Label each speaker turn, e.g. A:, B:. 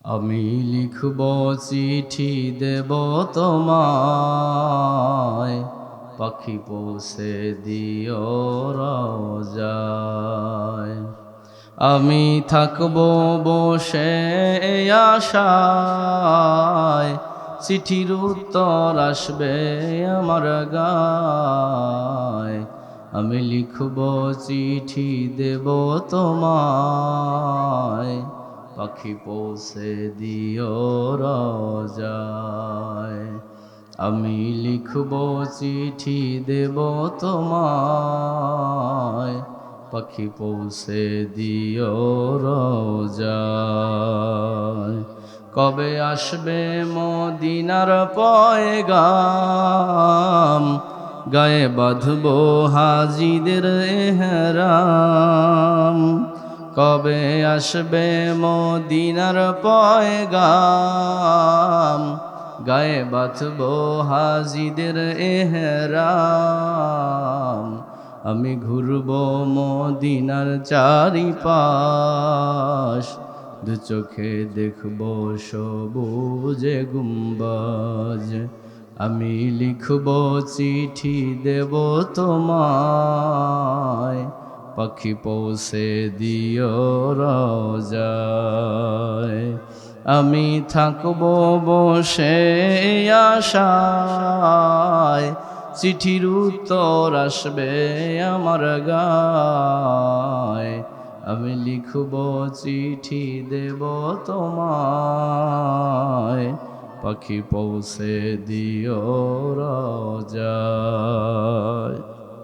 A: আমি লিখব চিঠি দেব তোমায়, পাখি পৌঁছে দিও রোজায়। আমি থাকব বসে এই আশায়, চিঠির উত্তর আসবে আমার গায়। আমি লিখব চিঠি দেব তোমায়, পাখি পৌঁছে দিও রোজায়। আমি লিখব চিঠি দেব তোমায়, পাখি পৌঁছে দিও রোজায়। কবে আসবে মদিনার পয়গাম, গায়ে বাঁধব হাজিদের এহরাম। কবে আসবে মদিনার পয়গাম, গায়ে বাঁধব হাজিদের এহরাম। আমি ঘুরব মদিনার চারিপাশ, দু চোখে দেখব সবুজে গুম্বাজ। আমি লিখব চিঠি দেব তোমায়, পাখি পৌঁছে দিও রোজায়। আমি থাকব বসে আশায়, চিঠির উত্তর আসবে আমার গায়। আমি লিখব চিঠি দেব তোমায়, পাখি পৌঁছে দিও রোজায়।